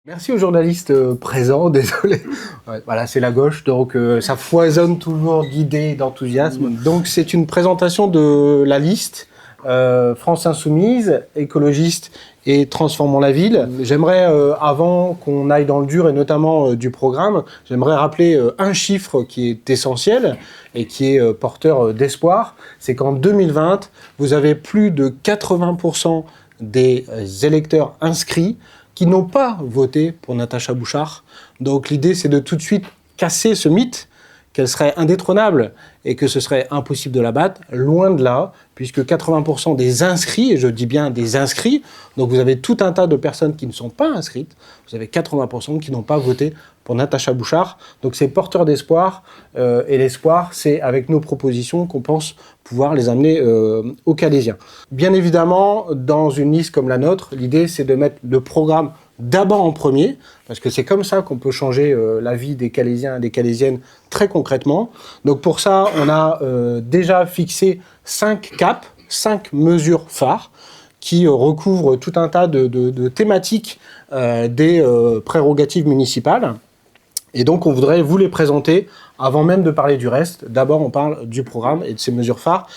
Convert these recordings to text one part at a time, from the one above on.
Merci aux journalistes présents, désolé. Ouais, voilà, c'est la gauche, donc ça foisonne toujours d'idées et d'enthousiasme. Donc c'est une présentation de la liste France Insoumise, écologiste et transformons la ville. J'aimerais, avant qu'on aille dans le dur et notamment du programme, j'aimerais rappeler un chiffre qui est essentiel et qui est porteur d'espoir. C'est qu'en 2020, vous avez plus de 80% des électeurs inscrits qui n'ont pas voté pour Natacha Bouchart. Donc l'idée, c'est de tout de suite casser ce mythe qu'elle serait indétrônable et que ce serait impossible de la battre. Loin de là, puisque 80% des inscrits, et je dis bien des inscrits, donc vous avez tout un tas de personnes qui ne sont pas inscrites, vous avez 80% qui n'ont pas voté pour Natacha Bouchart. Donc c'est porteur d'espoir, et l'espoir, c'est avec nos propositions qu'on pense pouvoir les amener aux Calaisiens. Bien évidemment, dans une liste comme la nôtre, l'idée c'est de mettre le programme d'abord en premier, parce que c'est comme ça qu'on peut changer la vie des Calaisiens et des Calaisiennes très concrètement. Donc pour ça, on a déjà fixé 5 caps, 5 mesures phares, qui recouvrent tout un tas de thématiques des prérogatives municipales. Et donc on voudrait vous les présenter avant même de parler du reste. D'abord on parle du programme et de ces mesures phares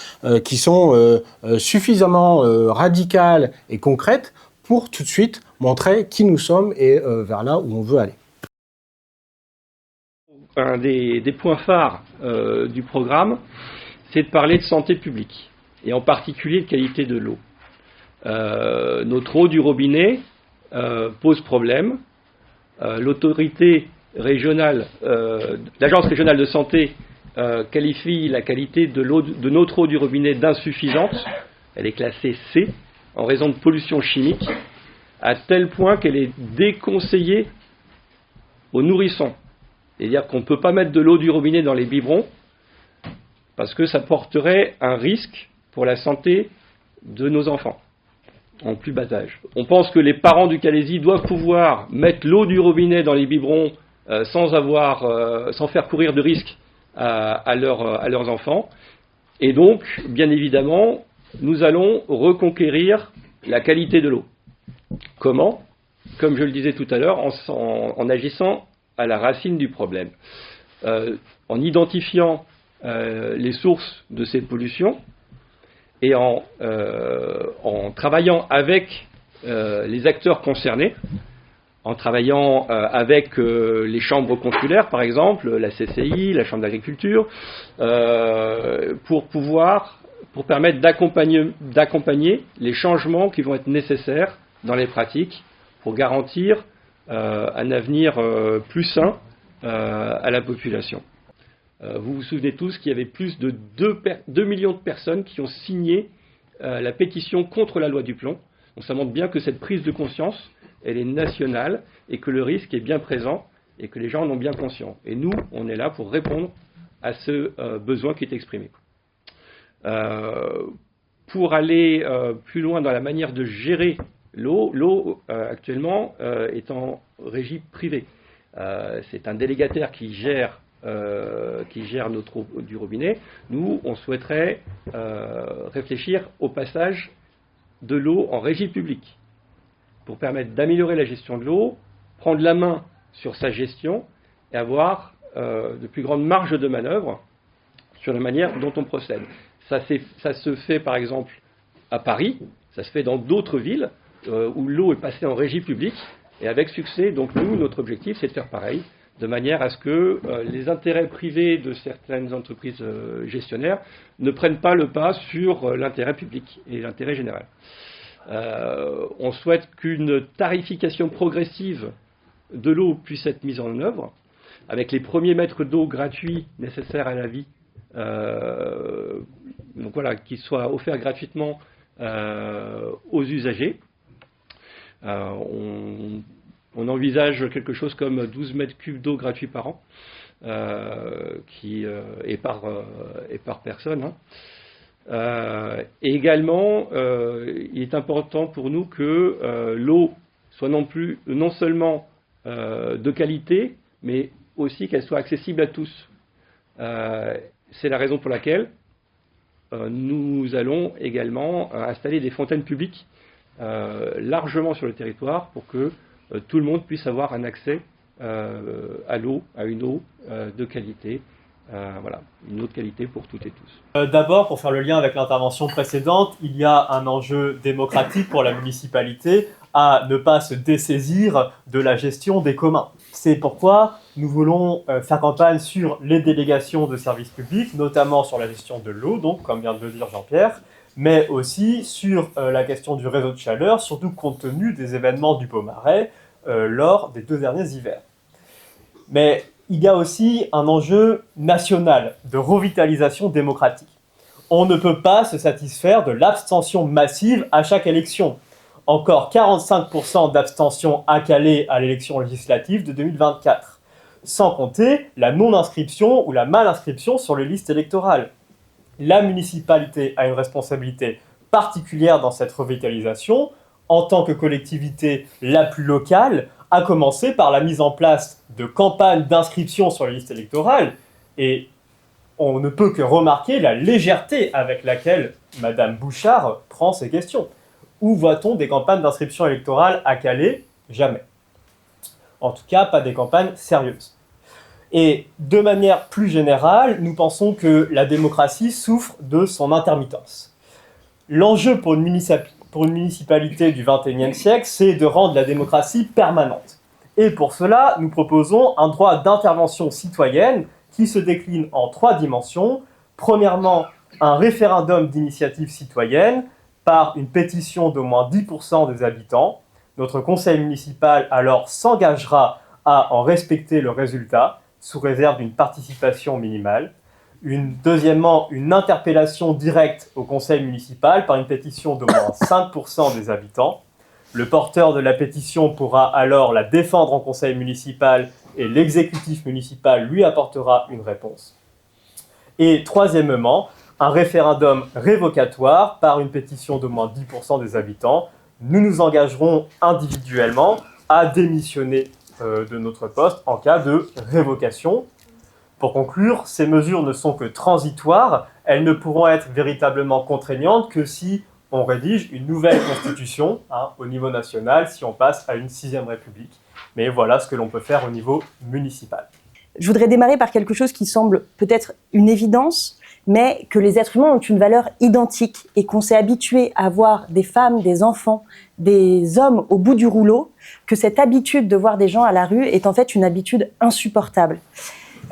qui sont suffisamment radicales et concrètes pour tout de suite montrer qui nous sommes et vers là où on veut aller. Un des points phares du programme, c'est de parler de santé publique, et en particulier de qualité de l'eau. Notre eau du robinet pose problème. L'autorité régionale, l'agence régionale de santé qualifie la qualité de l'eau de notre eau du robinet d'insuffisante. Elle est classée C en raison de pollution chimique, à tel point qu'elle est déconseillée aux nourrissons. C'est-à-dire qu'on ne peut pas mettre de l'eau du robinet dans les biberons parce que ça porterait un risque pour la santé de nos enfants en plus bas âge. On pense que les parents du Calaisis doivent pouvoir mettre l'eau du robinet dans les biberons sans faire courir de risques à leurs enfants. Et donc, bien évidemment, nous allons reconquérir la qualité de l'eau. Comment ? Comme je le disais tout à l'heure, en agissant à la racine du problème, en identifiant les sources de ces pollutions et en travaillant avec les acteurs concernés, en travaillant avec les chambres consulaires, par exemple, la CCI, la Chambre d'agriculture, pour permettre d'accompagner les changements qui vont être nécessaires dans les pratiques pour garantir un avenir plus sain à la population. Vous vous souvenez tous qu'il y avait plus de 2 millions de personnes qui ont signé la pétition contre la loi du plomb. Donc ça montre bien que cette prise de conscience, elle est nationale et que le risque est bien présent et que les gens en ont bien conscience. Et nous, on est là pour répondre à ce besoin qui est exprimé. Pour aller plus loin dans la manière de gérer l'eau actuellement est en régie privée. C'est un délégataire qui gère notre eau du robinet. Nous, on souhaiterait réfléchir au passage de l'eau en régie publique pour permettre d'améliorer la gestion de l'eau, prendre la main sur sa gestion et avoir de plus grandes marges de manœuvre sur la manière dont on procède. Ça se fait par exemple à Paris, ça se fait dans d'autres villes où l'eau est passée en régie publique et avec succès. Donc nous, notre objectif, c'est de faire pareil, de manière à ce que les intérêts privés de certaines entreprises gestionnaires ne prennent pas le pas sur l'intérêt public et l'intérêt général. On souhaite qu'une tarification progressive de l'eau puisse être mise en œuvre, avec les premiers mètres d'eau gratuits nécessaires à la vie, donc voilà, qui soient offerts gratuitement aux usagers. On envisage quelque chose comme 12 mètres cubes d'eau gratuits par an et par personne. Et également, il est important pour nous que l'eau soit non seulement de qualité, mais aussi qu'elle soit accessible à tous. C'est la raison pour laquelle nous allons également installer des fontaines publiques largement sur le territoire pour que tout le monde puisse avoir un accès à l'eau, à une eau de qualité. Voilà, une eau de qualité pour toutes et tous. D'abord, pour faire le lien avec l'intervention précédente, il y a un enjeu démocratique pour la municipalité à ne pas se dessaisir de la gestion des communs. C'est pourquoi nous voulons faire campagne sur les délégations de services publics, notamment sur la gestion de l'eau, donc comme vient de le dire Jean-Pierre, mais aussi sur la question du réseau de chaleur, surtout compte tenu des événements du Pomaret lors des 2 derniers hivers. Mais il y a aussi un enjeu national de revitalisation démocratique. On ne peut pas se satisfaire de l'abstention massive à chaque élection. Encore 45% d'abstention à Calais à l'élection législative de 2024, sans compter la non-inscription ou la mal-inscription sur les listes électorales. La municipalité a une responsabilité particulière dans cette revitalisation, en tant que collectivité la plus locale, à commencer par la mise en place de campagnes d'inscription sur les listes électorales. Et on ne peut que remarquer la légèreté avec laquelle Madame Bouchard prend ces questions. Où voit-on des campagnes d'inscription électorale à Calais ? Jamais. En tout cas, pas des campagnes sérieuses. Et de manière plus générale, nous pensons que la démocratie souffre de son intermittence. L'enjeu pour une municipalité du XXIe siècle, c'est de rendre la démocratie permanente. Et pour cela, nous proposons un droit d'intervention citoyenne qui se décline en 3 dimensions. Premièrement, un référendum d'initiative citoyenne par une pétition d'au moins 10% des habitants. Notre conseil municipal alors s'engagera à en respecter le résultat sous réserve d'une participation minimale. Deuxièmement, une interpellation directe au conseil municipal par une pétition d'au moins 5% des habitants. Le porteur de la pétition pourra alors la défendre en conseil municipal et l'exécutif municipal lui apportera une réponse. Et troisièmement, un référendum révocatoire par une pétition d'au moins 10% des habitants. Nous nous engagerons individuellement à démissionner de notre poste en cas de révocation. Pour conclure, ces mesures ne sont que transitoires. Elles ne pourront être véritablement contraignantes que si on rédige une nouvelle constitution au niveau national, si on passe à une 6e République. Mais voilà ce que l'on peut faire au niveau municipal. Je voudrais démarrer par quelque chose qui semble peut-être une évidence, mais que les êtres humains ont une valeur identique et qu'on s'est habitué à voir des femmes, des enfants, des hommes au bout du rouleau, que cette habitude de voir des gens à la rue est en fait une habitude insupportable.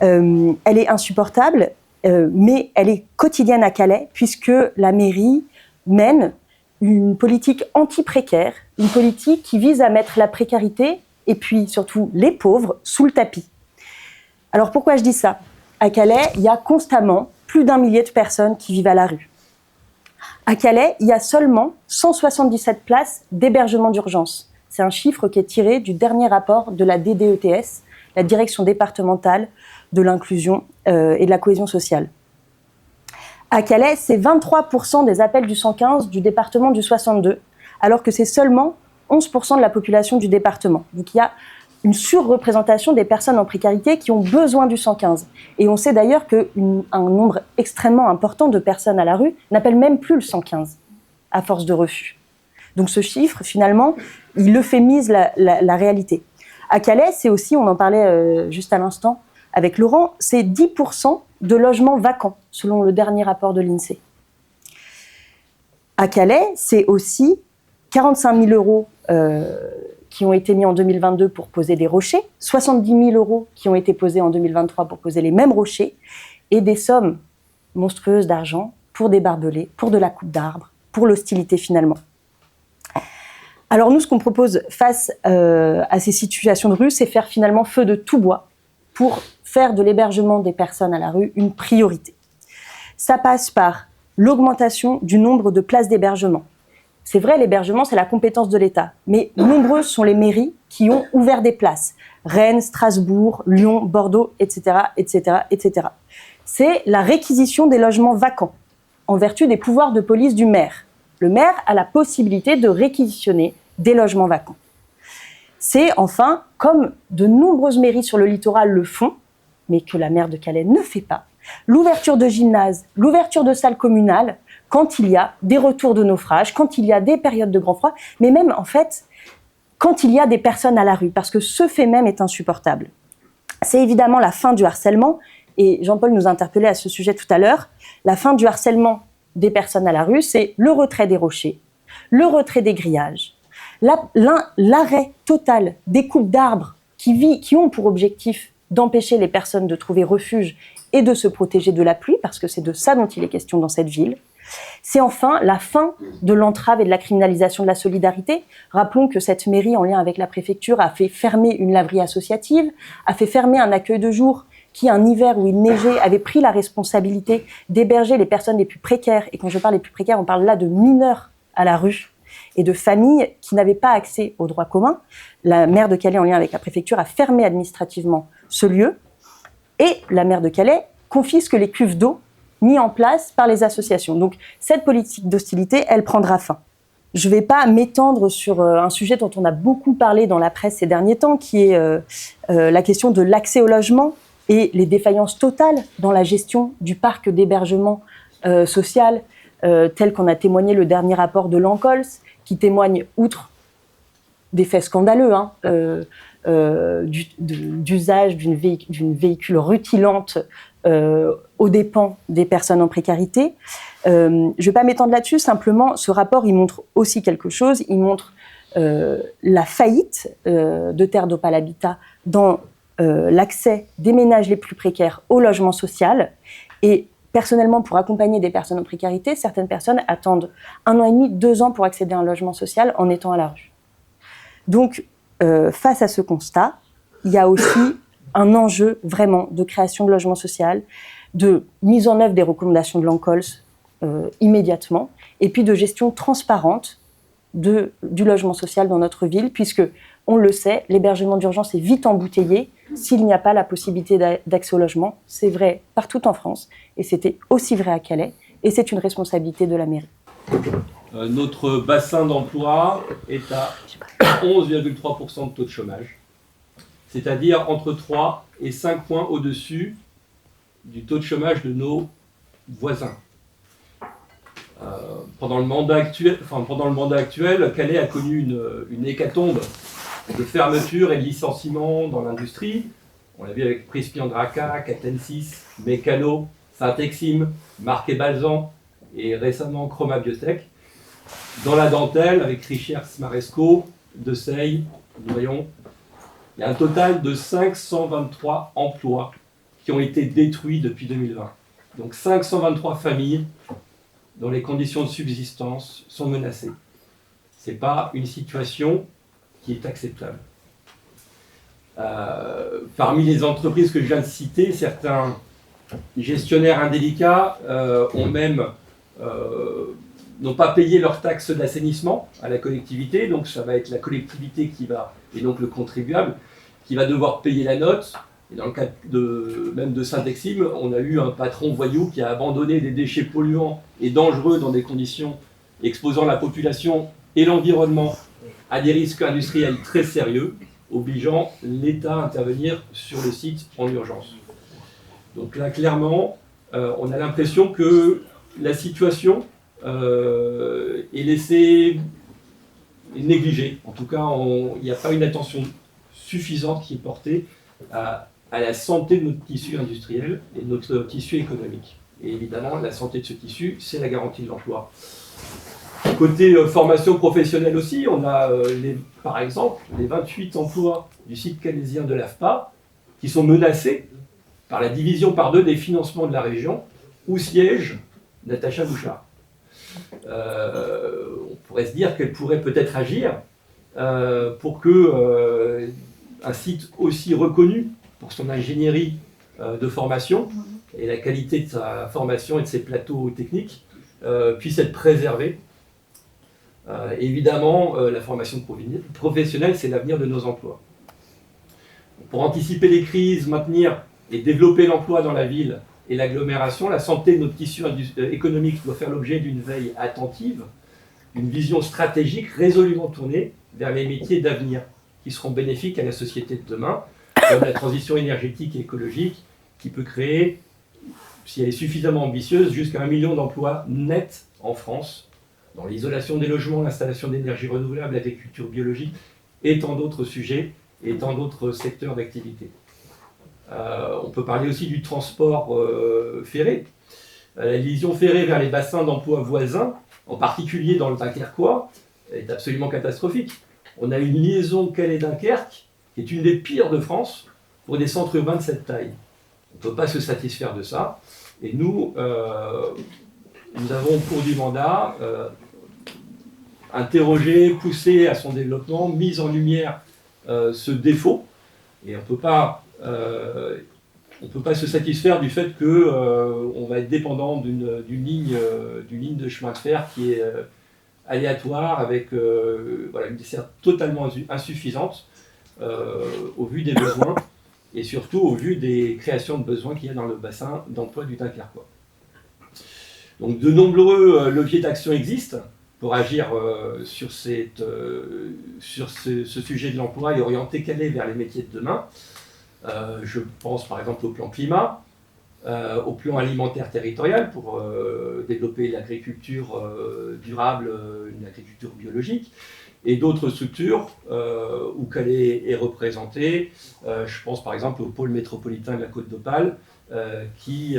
Elle est insupportable, mais elle est quotidienne à Calais, puisque la mairie mène une politique anti-précaire, une politique qui vise à mettre la précarité et puis surtout les pauvres sous le tapis. Alors pourquoi je dis ça ? À Calais, il y a constamment plus d'1 millier de personnes qui vivent à la rue. À Calais, il y a seulement 177 places d'hébergement d'urgence. C'est un chiffre qui est tiré du dernier rapport de la DDETS, la Direction départementale de l'inclusion et de la cohésion sociale. À Calais, c'est 23% des appels du 115 du département du 62, alors que c'est seulement 11% de la population du département. Donc il y a une surreprésentation des personnes en précarité qui ont besoin du 115. Et on sait d'ailleurs qu'un nombre extrêmement important de personnes à la rue n'appellent même plus le 115, à force de refus. Donc ce chiffre, finalement, il euphémise la réalité. À Calais, c'est aussi, on en parlait juste à l'instant avec Laurent, c'est 10% de logements vacants, selon le dernier rapport de l'INSEE. À Calais, c'est aussi 45 000 euros qui ont été mis en 2022 pour poser des rochers, 70 000 euros qui ont été posés en 2023 pour poser les mêmes rochers, et des sommes monstrueuses d'argent pour des barbelés, pour de la coupe d'arbres, pour l'hostilité finalement. Alors nous, ce qu'on propose face à ces situations de rue, c'est faire finalement feu de tout bois pour faire de l'hébergement des personnes à la rue une priorité. Ça passe par l'augmentation du nombre de places d'hébergement. C'est vrai, l'hébergement, c'est la compétence de l'État, mais nombreuses sont les mairies qui ont ouvert des places. Rennes, Strasbourg, Lyon, Bordeaux, etc., etc., etc. C'est la réquisition des logements vacants, en vertu des pouvoirs de police du maire. Le maire a la possibilité de réquisitionner des logements vacants. C'est enfin, comme de nombreuses mairies sur le littoral le font, mais que la maire de Calais ne fait pas, l'ouverture de gymnases, l'ouverture de salles communales, quand il y a des retours de naufrage, quand il y a des périodes de grand froid, mais même en fait, quand il y a des personnes à la rue, parce que ce fait même est insupportable. C'est évidemment la fin du harcèlement, et Jean-Paul nous interpellait à ce sujet tout à l'heure. La fin du harcèlement des personnes à la rue, c'est le retrait des rochers, le retrait des grillages, l'arrêt total des coupes d'arbres qui ont pour objectif d'empêcher les personnes de trouver refuge et de se protéger de la pluie, parce que c'est de ça dont il est question dans cette ville. C'est enfin la fin de l'entrave et de la criminalisation de la solidarité. Rappelons que cette mairie, en lien avec la préfecture, a fait fermer une laverie associative, a fait fermer un accueil de jour qui, un hiver où il neigeait, avait pris la responsabilité d'héberger les personnes les plus précaires. Et quand je parle des plus précaires, on parle là de mineurs à la rue et de familles qui n'avaient pas accès aux droits communs. La maire de Calais, en lien avec la préfecture, a fermé administrativement ce lieu. Et la maire de Calais confisque les cuves d'eau mis en place par les associations. Donc cette politique d'hostilité, elle prendra fin. Je ne vais pas m'étendre sur un sujet dont on a beaucoup parlé dans la presse ces derniers temps, qui est la question de l'accès au logement et les défaillances totales dans la gestion du parc d'hébergement social, tel qu'en a témoigné le dernier rapport de l'ANCOLS, qui témoigne, outre des faits scandaleux, d'usage d'une véhicule rutilante aux dépens des personnes en précarité. Je ne vais pas m'étendre là-dessus, simplement, ce rapport, il montre aussi quelque chose, il montre la faillite de Terre d'Opale Habitat dans l'accès des ménages les plus précaires au logement social. Et personnellement, pour accompagner des personnes en précarité, certaines personnes attendent 1 an et demi, 2 ans pour accéder à un logement social en étant à la rue. Donc, face à ce constat, il y a aussi un enjeu vraiment de création de logement social, de mise en œuvre des recommandations de l'ANCOLS immédiatement, et puis de gestion transparente du logement social dans notre ville, puisque, on le sait, l'hébergement d'urgence est vite embouteillé s'il n'y a pas la possibilité d'accès au logement. C'est vrai partout en France, et c'était aussi vrai à Calais, et c'est une responsabilité de la mairie. Notre bassin d'emploi est à 11,3% de taux de chômage, c'est-à-dire entre 3 et 5 points au-dessus du taux de chômage de nos voisins. Pendant le mandat actuel, Calais a connu une hécatombe de fermeture et de licenciements dans l'industrie. On l'a vu avec Prispian Draca, Catensis, Mécano, Saint-Exime, Marc et Balzan et récemment Chroma Biotech. Dans la dentelle, avec Richers Maresco, De Sey, voyons, il y a un total de 523 emplois qui ont été détruits depuis 2020. Donc 523 familles dont les conditions de subsistance sont menacées. Ce n'est pas une situation qui est acceptable. Parmi les entreprises que je viens de citer, certains gestionnaires indélicats n'ont pas payé leurs taxes d'assainissement à la collectivité, donc ça va être la collectivité et donc le contribuable, qui va devoir payer la note. Et dans le cas même de Saint-Exime, on a eu un patron voyou qui a abandonné des déchets polluants et dangereux dans des conditions exposant la population et l'environnement à des risques industriels très sérieux, obligeant l'État à intervenir sur le site en urgence. Donc là, clairement, on a l'impression que la situation est laissée négligée. En tout cas, il n'y a pas une attention suffisante qui est portée à la santé de notre tissu industriel et de notre tissu économique. Et évidemment, la santé de ce tissu, c'est la garantie de l'emploi. Côté formation professionnelle aussi, on a par exemple les 28 emplois du site calaisien de l'AFPA qui sont menacés par la division par 2 des financements de la région où siège Natacha Bouchard. On pourrait se dire qu'elle pourrait peut-être agir pour que un site aussi reconnu pour son ingénierie de formation et la qualité de sa formation et de ses plateaux techniques puisse être préservé. Évidemment, la formation professionnelle, c'est l'avenir de nos emplois. Pour anticiper les crises, maintenir et développer l'emploi dans la ville et l'agglomération, la santé de notre tissu économique doit faire l'objet d'une veille attentive, d'une vision stratégique résolument tournée vers les métiers d'avenir qui seront bénéfiques à la société de demain, comme la transition énergétique et écologique qui peut créer, si elle est suffisamment ambitieuse, jusqu'à 1 million d'emplois nets en France, dans l'isolation des logements, l'installation d'énergie renouvelable, l'agriculture biologique et tant d'autres sujets et tant d'autres secteurs d'activité. On peut parler aussi du transport ferré. La liaison ferrée vers les bassins d'emploi voisins, en particulier dans le Dunkerquois, est absolument catastrophique. On a une liaison Calais-Dunkerque qui est une des pires de France pour des centres urbains de cette taille. On ne peut pas se satisfaire de ça. Et nous avons au cours du mandat interrogé, poussé à son développement, mis en lumière ce défaut. Et on ne peut pas se satisfaire du fait qu'on va être dépendant d'une ligne de chemin de fer qui est aléatoire, avec une desserte totalement insuffisante au vu des besoins et surtout au vu des créations de besoins qu'il y a dans le bassin d'emploi du Dunkerquois. Donc de nombreux leviers d'action existent pour agir sur ce sujet de l'emploi et orienter Calais vers les métiers de demain. Je pense par exemple au plan climat, au plan alimentaire territorial pour développer l'agriculture durable, une agriculture biologique, et d'autres structures où Calais est représenté. Je pense par exemple au pôle métropolitain de la Côte d'Opale qui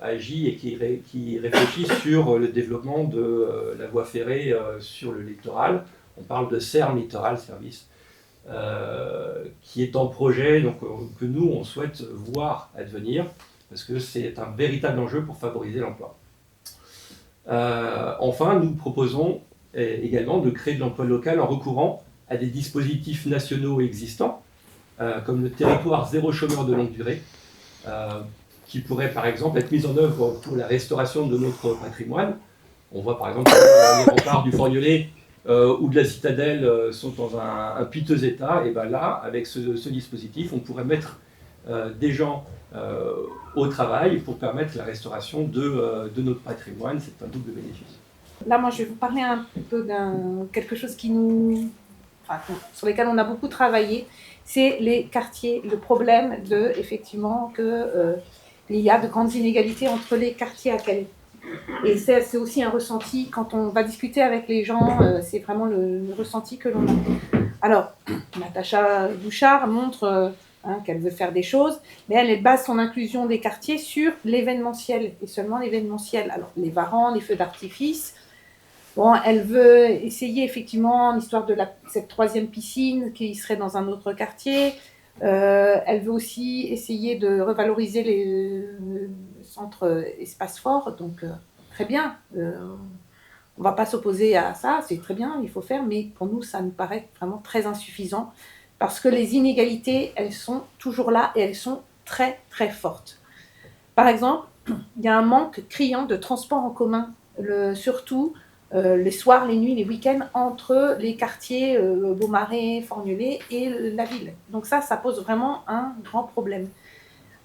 agit et qui réfléchit sur le développement de la voie ferrée sur le littoral. On parle de CERM Littoral Service, qui est en projet, donc, que nous, on souhaite voir advenir, parce que c'est un véritable enjeu pour favoriser l'emploi. Enfin, nous proposons également de créer de l'emploi local en recourant à des dispositifs nationaux existants, comme le territoire zéro chômeur de longue durée, qui pourrait par exemple être mis en œuvre pour la restauration de notre patrimoine. On voit par exemple que les remparts du Forgnolais ou de la Citadelle sont dans un piteux état, et bien là, avec ce dispositif, on pourrait mettre des gens au travail pour permettre la restauration de notre patrimoine. C'est un double bénéfice. Là, moi, je vais vous parler un peu de quelque chose sur lesquels on a beaucoup travaillé, c'est les quartiers, le problème effectivement il y a de grandes inégalités entre les quartiers à Calais. Et c'est aussi un ressenti, quand on va discuter avec les gens, c'est vraiment le ressenti que l'on a. Alors, Natacha Bouchard montre qu'elle veut faire des choses, mais elle base son inclusion des quartiers sur l'événementiel, et seulement l'événementiel. Alors, les varans, les feux d'artifice. Bon, elle veut essayer effectivement l'histoire de cette troisième piscine qui serait dans un autre quartier. Elle veut aussi essayer de revaloriser les centres espaces forts, donc très bien. On ne va pas s'opposer à ça, c'est très bien, il faut faire, mais pour nous, ça nous paraît vraiment très insuffisant parce que les inégalités, elles sont toujours là et elles sont très, très fortes. Par exemple, il y a un manque criant de transport en commun, surtout les soirs, les nuits, les week-ends, entre les quartiers Beaumarais, Forgnolais et la ville. Donc ça pose vraiment un grand problème.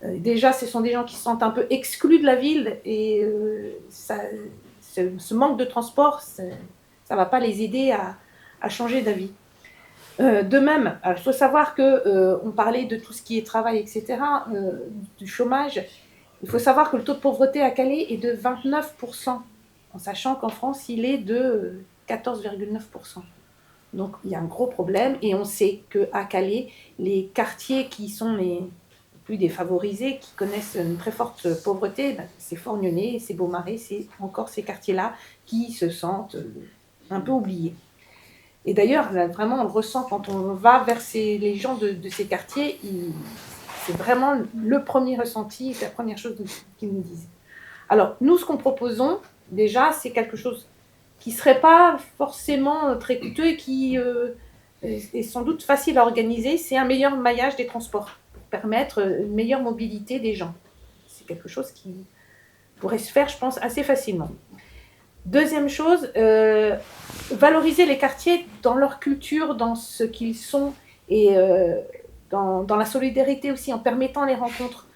Déjà, ce sont des gens qui se sentent un peu exclus de la ville et ce manque de transport, ça ne va pas les aider à changer d'avis. De même, il faut savoir qu'on parlait de tout ce qui est travail, etc., du chômage. Il faut savoir que le taux de pauvreté à Calais est de 29%. En sachant qu'en France, il est de 14,9%. Donc, il y a un gros problème. Et on sait qu'à Calais, les quartiers qui sont les plus défavorisés, qui connaissent une très forte pauvreté, c'est Forgnolais, c'est Beaumarais, c'est encore ces quartiers-là qui se sentent un peu oubliés. Et d'ailleurs, vraiment, on le ressent quand on va vers les gens de ces quartiers, c'est vraiment le premier ressenti, c'est la première chose qu'ils nous disent. Alors, nous, ce qu'on proposons, déjà, c'est quelque chose qui ne serait pas forcément très coûteux et qui est sans doute facile à organiser. C'est un meilleur maillage des transports pour permettre une meilleure mobilité des gens. C'est quelque chose qui pourrait se faire, je pense, assez facilement. Deuxième chose, valoriser les quartiers dans leur culture, dans ce qu'ils sont et dans la solidarité aussi, en permettant les rencontres.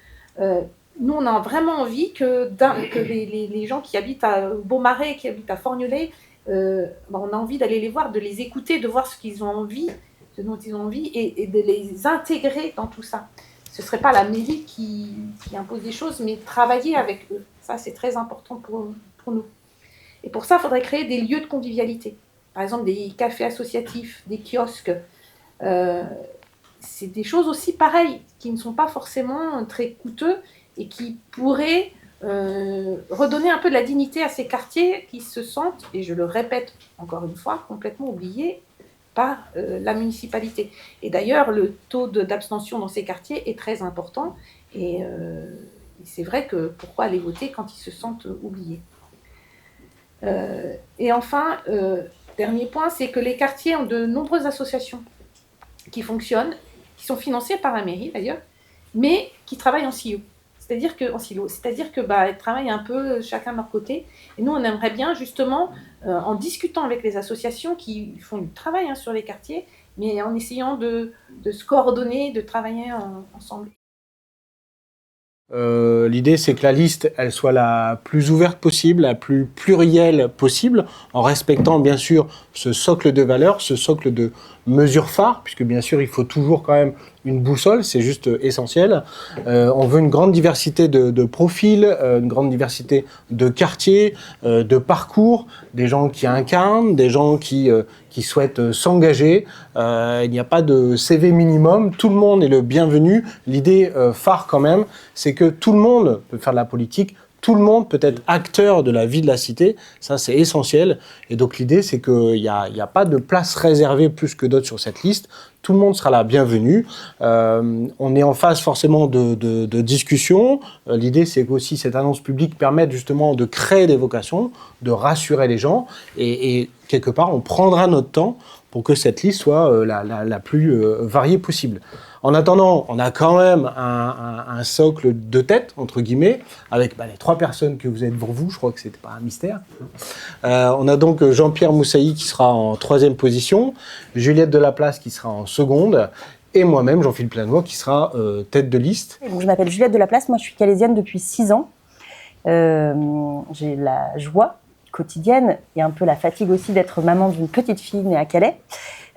Nous, on a vraiment envie que les gens qui habitent à Beaumarais, qui habitent à Forgnolais, on a envie d'aller les voir, de les écouter, de voir ce qu'ils ont envie, ce dont ils ont envie, et de les intégrer dans tout ça. Ce ne serait pas la mairie qui impose des choses, mais travailler avec eux. Ça, c'est très important pour nous. Et pour ça, il faudrait créer des lieux de convivialité. par exemple des cafés associatifs, des kiosques, c'est des choses aussi pareilles, qui ne sont pas forcément très coûteux et qui pourraient redonner un peu de la dignité à ces quartiers qui se sentent, et je le répète encore une fois, complètement oubliés par la municipalité. Et d'ailleurs, le taux d'abstention dans ces quartiers est très important, et c'est vrai que pourquoi aller voter quand ils se sentent oubliés. Et enfin, dernier point, c'est que les quartiers ont de nombreuses associations qui fonctionnent, qui sont financées par la mairie d'ailleurs, mais qui travaillent en silo. C'est-à-dire que ils travaillent un peu chacun de leur côté. Et nous, on aimerait bien justement, en discutant avec les associations qui font du travail sur les quartiers, mais en essayant de se coordonner, de travailler ensemble. L'idée, c'est que la liste, elle soit la plus ouverte possible, la plus plurielle possible, en respectant bien sûr ce socle de valeurs, ce socle de mesures phares, puisque bien sûr, il faut toujours quand même une boussole, c'est juste essentiel. On veut une grande diversité de profils, une grande diversité de quartiers, de parcours, des gens qui incarnent, des gens qui souhaitent s'engager. Il n'y a pas de CV minimum, tout le monde est le bienvenu. L'idée phare quand même, c'est que tout le monde peut faire de la politique, tout le monde peut être acteur de la vie de la cité, ça c'est essentiel. Et donc l'idée c'est qu'il n'y a pas de place réservée plus que d'autres sur cette liste, tout le monde sera là bienvenu. On est en phase forcément de discussion. L'idée c'est qu'aussi cette annonce publique permette justement de créer des vocations, de rassurer les gens, et quelque part on prendra notre temps pour que cette liste soit la plus variée possible. En attendant, on a quand même un socle de tête, entre guillemets, avec les 3 personnes que vous êtes devant vous, je crois que c'était pas un mystère. On a donc Jean-Pierre Moussaï qui sera en 3e position, Juliette Delaplace qui sera en 2e, et moi-même, Jean-Philippe Lannoy, qui sera tête de liste. Donc, je m'appelle Juliette Delaplace, moi je suis calaisienne depuis 6 ans. J'ai la joie quotidienne et un peu la fatigue aussi d'être maman d'une petite fille née à Calais.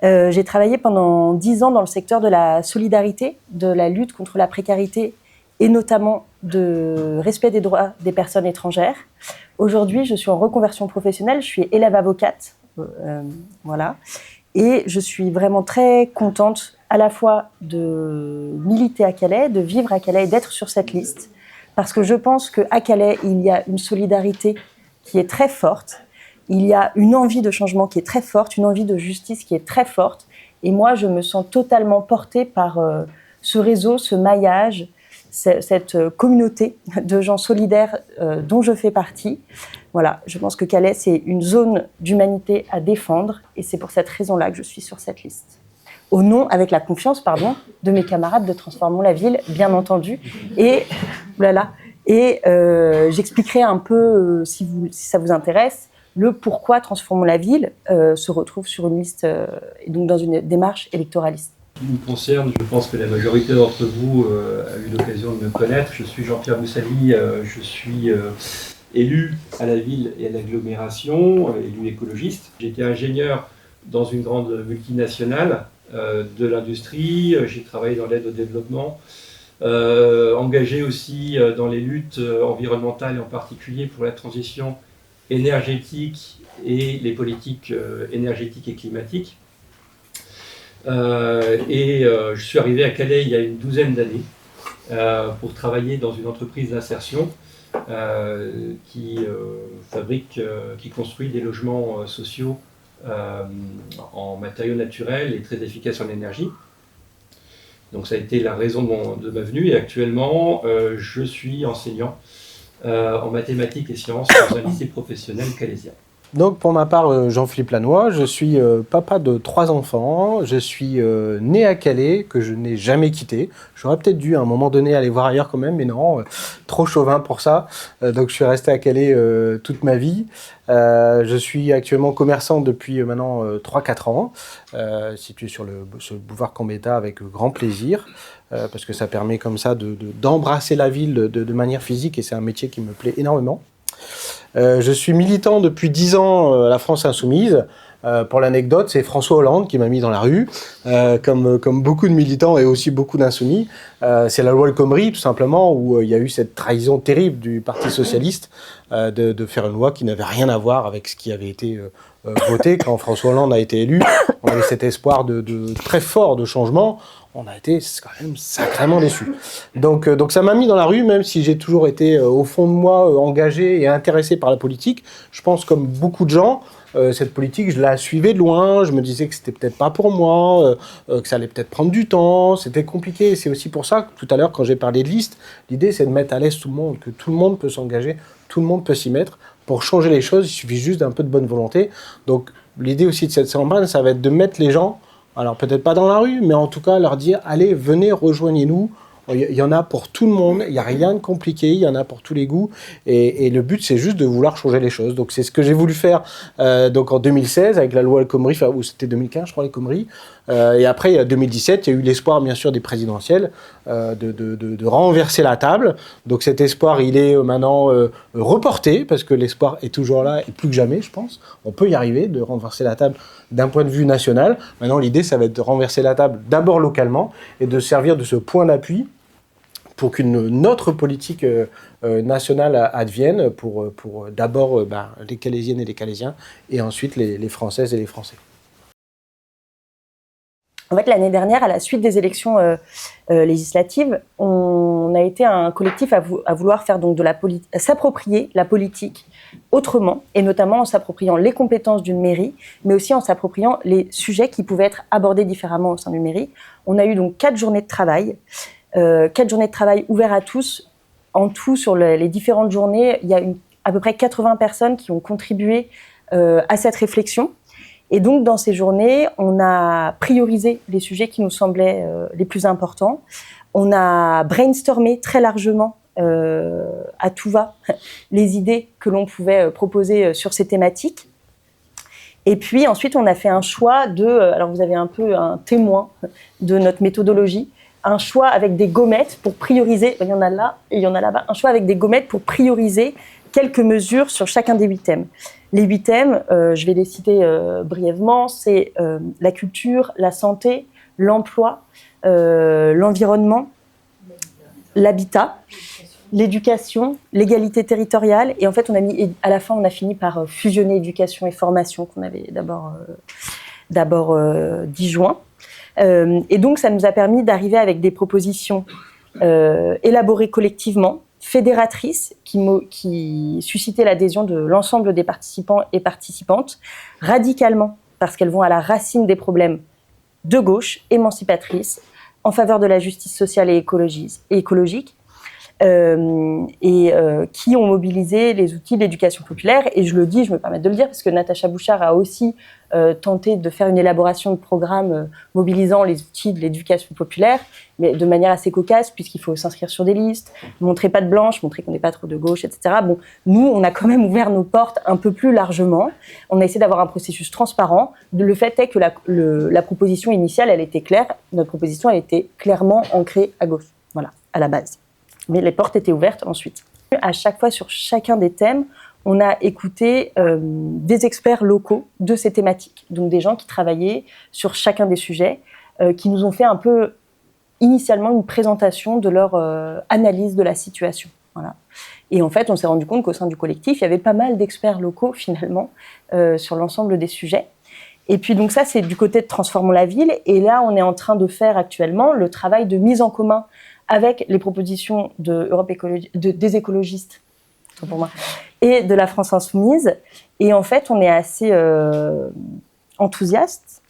J'ai travaillé pendant 10 ans dans le secteur de la solidarité, de la lutte contre la précarité et notamment de respect des droits des personnes étrangères. Aujourd'hui, je suis en reconversion professionnelle, je suis élève avocate, voilà. Et je suis vraiment très contente à la fois de militer à Calais, de vivre à Calais et d'être sur cette liste. Parce que je pense qu'à Calais, il y a une solidarité qui est très forte. Il y a une envie de changement qui est très forte, une envie de justice qui est très forte. Et moi, je me sens totalement portée par ce réseau, ce maillage, cette communauté de gens solidaires dont je fais partie. Voilà, je pense que Calais, c'est une zone d'humanité à défendre. Et c'est pour cette raison-là que je suis sur cette liste. Au nom, avec la confiance, de mes camarades de Transformons la Ville, bien entendu. Et voilà. Et j'expliquerai un peu, si ça vous intéresse, le pourquoi Transformons la Ville se retrouve sur une liste, et donc dans une démarche électoraliste. Ce qui me concerne, je pense que la majorité d'entre vous a eu l'occasion de me connaître. Je suis Jean-Pierre Moussali, je suis élu à la ville et à l'agglomération, élu écologiste. J'étais ingénieur dans une grande multinationale de l'industrie, j'ai travaillé dans l'aide au développement, engagé aussi dans les luttes environnementales et en particulier pour la transition énergétique et les politiques énergétiques et climatiques. Je suis arrivé à Calais il y a une douzaine d'années pour travailler dans une entreprise d'insertion qui fabrique, qui construit des logements sociaux en matériaux naturels et très efficaces en énergie. Donc ça a été la raison de ma venue et actuellement je suis enseignant en mathématiques et sciences dans un lycée professionnel calaisien. Donc pour ma part, Jean-Philippe Lannoy, je suis papa de 3 enfants, je suis né à Calais, que je n'ai jamais quitté. J'aurais peut-être dû à un moment donné aller voir ailleurs quand même, mais non, trop chauvin pour ça. Donc je suis resté à Calais toute ma vie. Je suis actuellement commerçant depuis maintenant 3-4 ans, situé sur le boulevard Gambetta avec grand plaisir, parce que ça permet comme ça d'embrasser la ville de manière physique et c'est un métier qui me plaît énormément. Je suis militant depuis 10 ans à la France Insoumise. Pour l'anecdote, c'est François Hollande qui m'a mis dans la rue, comme beaucoup de militants et aussi beaucoup d'insoumis. C'est la loi El Khomri, tout simplement, où il y a eu cette trahison terrible du Parti socialiste de faire une loi qui n'avait rien à voir avec ce qui avait été voté quand François Hollande a été élu. On avait cet espoir de très fort de changement. On a été quand même sacrément déçus. Donc ça m'a mis dans la rue, même si j'ai toujours été au fond de moi engagé et intéressé par la politique. Je pense comme beaucoup de gens, cette politique, je la suivais de loin, je me disais que c'était peut-être pas pour moi, que ça allait peut-être prendre du temps, c'était compliqué. C'est aussi pour ça que tout à l'heure, quand j'ai parlé de liste, l'idée c'est de mettre à l'aise tout le monde, que tout le monde peut s'engager, tout le monde peut s'y mettre. Pour changer les choses, il suffit juste d'un peu de bonne volonté. Donc l'idée aussi de cette campagne, ça va être de mettre les gens, alors peut-être pas dans la rue, mais en tout cas leur dire, allez, venez, rejoignez-nous. Il y en a pour tout le monde, il n'y a rien de compliqué, il y en a pour tous les goûts. Et le but, c'est juste de vouloir changer les choses. Donc c'est ce que j'ai voulu faire donc en 2016 avec la loi El Khomri, ou c'était 2015, je crois, El Khomri. Et après, il y a 2017, il y a eu l'espoir, bien sûr, des présidentielles de renverser la table. Donc cet espoir, il est maintenant reporté, parce que l'espoir est toujours là, et plus que jamais, je pense. On peut y arriver, de renverser la table d'un point de vue national. Maintenant, l'idée, ça va être de renverser la table d'abord localement, et de servir de ce point d'appui pour qu'une autre politique nationale advienne pour d'abord les Calaisiennes et les Calaisiens, et ensuite les Françaises et les Français. En fait, l'année dernière, à la suite des élections législatives, on a été un collectif à vouloir faire donc s'approprier la politique autrement, et notamment en s'appropriant les compétences d'une mairie, mais aussi en s'appropriant les sujets qui pouvaient être abordés différemment au sein d'une mairie. On a eu donc 4 journées de travail. 4 journées de travail ouvertes à tous. En tout, sur les différentes journées, il y a à peu près 80 personnes qui ont contribué à cette réflexion. Et donc, dans ces journées, on a priorisé les sujets qui nous semblaient les plus importants. On a brainstormé très largement, à tout va, les idées que l'on pouvait proposer sur ces thématiques. Et puis ensuite, on a fait un choix alors vous avez un peu un témoin de notre méthodologie, un choix avec des gommettes pour prioriser, il y en a là et il y en a là-bas, un choix avec des gommettes pour prioriser quelques mesures sur chacun des 8 thèmes. Les 8 thèmes, je vais les citer brièvement, c'est la culture, la santé, l'emploi, l'environnement, l'habitat, l'éducation, l'égalité territoriale, et en fait à la fin on a fini par fusionner éducation et formation qu'on avait d'abord disjoint. Et donc, ça nous a permis d'arriver avec des propositions élaborées collectivement, fédératrices, qui suscitaient l'adhésion de l'ensemble des participants et participantes, radicalement, parce qu'elles vont à la racine des problèmes de gauche, émancipatrices, en faveur de la justice sociale et écologique, qui ont mobilisé les outils de l'éducation populaire. Et je le dis, je me permets de le dire, parce que Natacha Bouchard a aussi tenté de faire une élaboration de programme mobilisant les outils de l'éducation populaire, mais de manière assez cocasse, puisqu'il faut s'inscrire sur des listes, montrer patte blanche, montrer qu'on n'est pas trop de gauche, etc. Bon, nous, on a quand même ouvert nos portes un peu plus largement. On a essayé d'avoir un processus transparent. Le fait est que la proposition initiale, elle était claire. Notre proposition, elle était clairement ancrée à gauche, voilà, à la base. Mais les portes étaient ouvertes ensuite. À chaque fois, sur chacun des thèmes, on a écouté des experts locaux de ces thématiques. Donc des gens qui travaillaient sur chacun des sujets, qui nous ont fait un peu, initialement, une présentation de leur analyse de la situation. Voilà. Et en fait, on s'est rendu compte qu'au sein du collectif, il y avait pas mal d'experts locaux, finalement, sur l'ensemble des sujets. Et puis donc ça, c'est du côté de Transformons la ville. Et là, on est en train de faire actuellement le travail de mise en commun avec les propositions des écologistes, pour moi, et de la France Insoumise. Et en fait, on est assez enthousiaste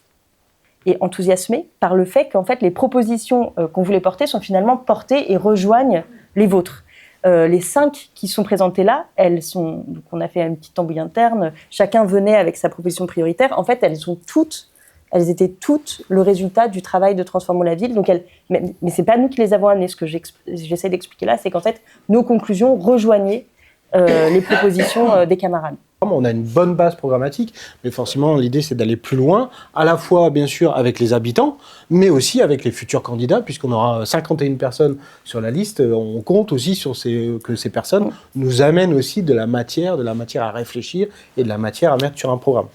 et enthousiasmé par le fait qu'en fait, les propositions qu'on voulait porter sont finalement portées et rejoignent les vôtres. Les 5 qui sont présentées là, donc on a fait une petite tambouille interne, chacun venait avec sa proposition prioritaire. En fait, elles étaient toutes le résultat du travail de Transformons la ville. Donc mais c'est pas nous qui les avons amenées. Ce que j'essaie d'expliquer là, c'est qu'en fait, nos conclusions rejoignaient les propositions des camarades. On a une bonne base programmatique, mais forcément, l'idée, c'est d'aller plus loin, à la fois, bien sûr, avec les habitants, mais aussi avec les futurs candidats, puisqu'on aura 51 personnes sur la liste. On compte aussi sur que ces personnes nous amènent aussi de la matière à réfléchir et de la matière à mettre sur un programme.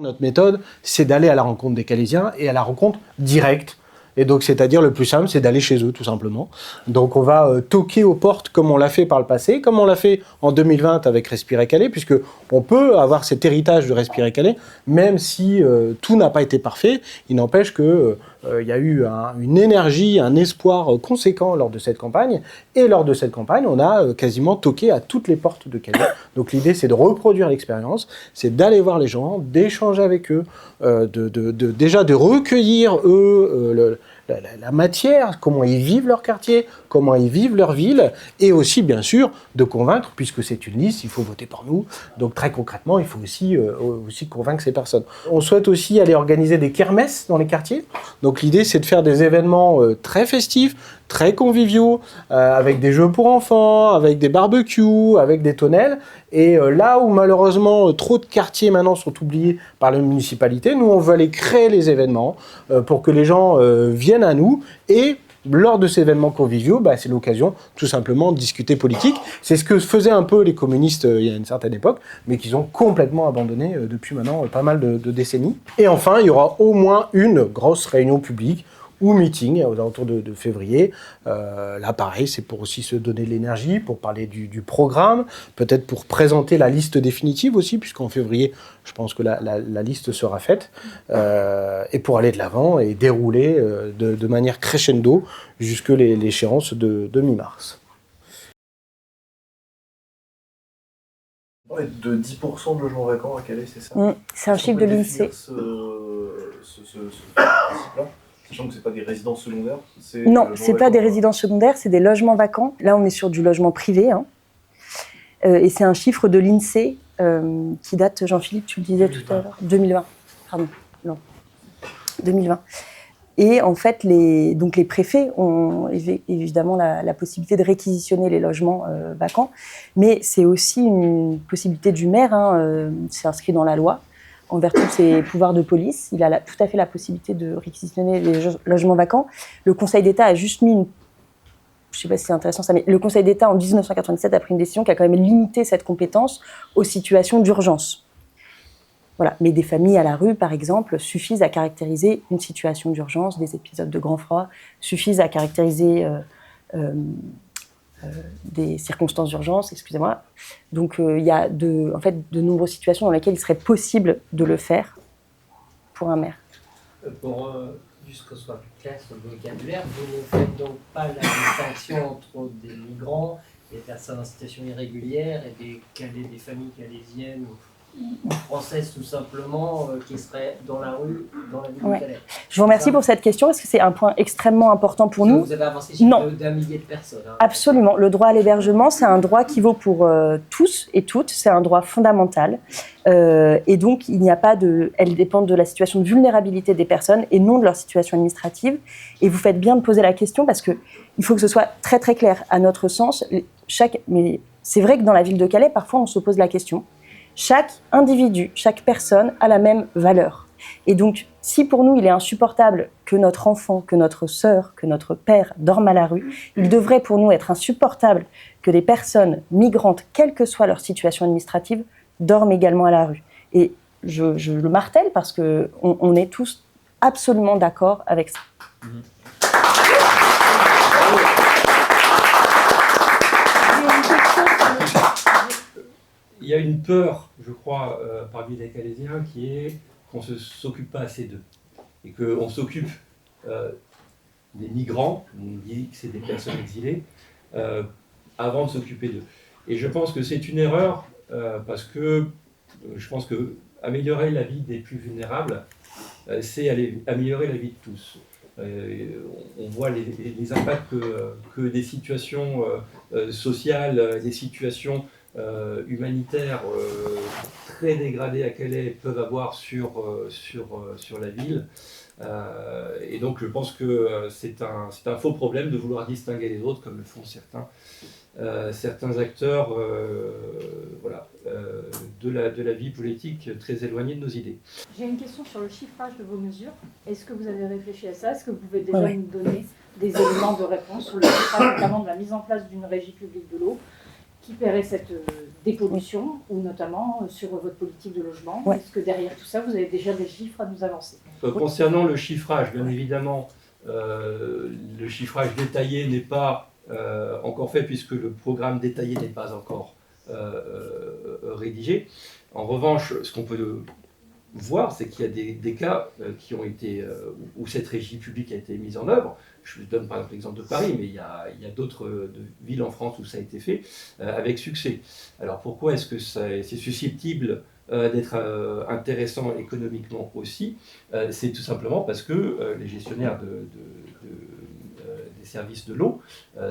Notre méthode, c'est d'aller à la rencontre des Calaisiens et à la rencontre directe Et donc, c'est-à-dire le plus simple, c'est d'aller chez eux, tout simplement. Donc, on va toquer aux portes comme on l'a fait par le passé, comme on l'a fait en 2020 avec Respirer Calais, puisque on peut avoir cet héritage de Respirer Calais, même si tout n'a pas été parfait. Il n'empêche que il y a eu une énergie, un espoir conséquent lors de cette campagne. Et lors de cette campagne, on a quasiment toqué à toutes les portes de Calais. Donc l'idée, c'est de reproduire l'expérience, c'est d'aller voir les gens, d'échanger avec eux, déjà de recueillir, eux, la matière, comment ils vivent leur quartier, comment ils vivent leur ville, et aussi, bien sûr, de convaincre, puisque c'est une liste, il faut voter pour nous. Donc, très concrètement, il faut aussi convaincre ces personnes. On souhaite aussi aller organiser des kermesses dans les quartiers. Donc, l'idée, c'est de faire des événements très festifs, très conviviaux, avec des jeux pour enfants, avec des barbecues, avec des tonnelles. Et là où malheureusement trop de quartiers maintenant sont oubliés par la municipalité, nous on veut aller créer les événements pour que les gens viennent à nous, et lors de ces événements conviviaux, c'est l'occasion tout simplement de discuter politique. C'est ce que faisaient un peu les communistes il y a une certaine époque, mais qu'ils ont complètement abandonné depuis maintenant pas mal de décennies. Et enfin, il y aura au moins une grosse réunion publique ou meeting aux alentours de février. Là, pareil, c'est pour aussi se donner de l'énergie, pour parler du programme, peut-être pour présenter la liste définitive aussi, puisqu'en février, je pense que la liste sera faite, et pour aller de l'avant et dérouler de manière crescendo jusque l'échéance de mi-mars. De 10% de logements vacants à Calais, c'est ça? C'est un chiffre de l'INSEE. Ce principe-là, sachant que ce n'est pas des résidences secondaires. Non, ce n'est pas des résidences secondaires, c'est des logements vacants. Là, on est sur du logement privé. Et c'est un chiffre de l'INSEE qui date, Jean-Philippe, tu le disais 2020. Tout à l'heure, 2020. Pardon, non. 2020. Et en fait, les préfets ont évidemment la possibilité de réquisitionner les logements vacants, mais c'est aussi une possibilité du maire, c'est inscrit dans la loi. En vertu de ses pouvoirs de police, il a tout à fait la possibilité de réquisitionner les logements vacants. Le Conseil d'État a juste mis je ne sais pas si c'est intéressant ça, mais le Conseil d'État en 1997 a pris une décision qui a quand même limité cette compétence aux situations d'urgence. Voilà. Mais des familles à la rue, par exemple, suffisent à caractériser une situation d'urgence, des épisodes de grand froid, suffisent à caractériser des circonstances d'urgence, excusez-moi. Donc il y a de nombreuses situations dans lesquelles il serait possible de le faire pour un maire. Pour juste que ce soit plus clair sur le vocabulaire, vous ne faites donc pas la distinction entre des migrants, des personnes en situation irrégulière et des familles calaisiennes ou françaises tout simplement qui seraient dans la rue, dans la ville de Calais. Je vous remercie pour cette question parce que c'est un point extrêmement important pour nous. Vous avez avancé sur d'un millier de personnes. Absolument. Le droit à l'hébergement, c'est un droit qui vaut pour tous et toutes. C'est un droit fondamental. Et donc, il n'y a pas elle dépend de la situation de vulnérabilité des personnes et non de leur situation administrative. Et vous faites bien de poser la question parce qu'il faut que ce soit très très clair. À notre sens, mais c'est vrai que dans la ville de Calais, parfois on se pose la question. Chaque individu, chaque personne a la même valeur. Et donc, si pour nous, il est insupportable que notre enfant, que notre sœur, que notre père dorment à la rue, il devrait pour nous être insupportable que des personnes migrantes, quelle que soit leur situation administrative, dorment également à la rue. Et je le martèle parce qu'on est tous absolument d'accord avec ça. Il y a une peur, je crois, parmi les Calaisiens qui est qu'on ne s'occupe pas assez d'eux. Et qu'on s'occupe des migrants, on dit que c'est des personnes exilées, avant de s'occuper d'eux. Et je pense que c'est une erreur, parce que je pense que améliorer la vie des plus vulnérables, c'est améliorer la vie de tous. On voit les impacts que des situations sociales, des situations humanitaires très dégradées à Calais peuvent avoir sur la ville. Et donc je pense que c'est un faux problème de vouloir distinguer les autres comme le font certains acteurs de la vie politique très éloignés de nos idées. J'ai une question sur le chiffrage de vos mesures. Est-ce que vous avez réfléchi à ça? Est-ce que vous pouvez déjà nous donner des éléments de réponse sur le chiffrage, notamment de la mise en place d'une régie publique de l'eau qui paierait cette dépollution, ou notamment sur votre politique de logement? Est-ce que derrière tout ça, vous avez déjà des chiffres à nous avancer? Concernant le chiffrage, bien évidemment, Le chiffrage détaillé n'est pas encore fait puisque le programme détaillé n'est pas encore rédigé. En revanche, ce qu'on peut voir, c'est qu'il y a des cas qui ont été, où cette régie publique a été mise en œuvre. Je donne par exemple l'exemple de Paris, mais il y a d'autres villes en France où ça a été fait avec succès. Alors pourquoi est-ce que c'est susceptible d'être intéressant économiquement aussi? C'est tout simplement parce que les gestionnaires des services de l'eau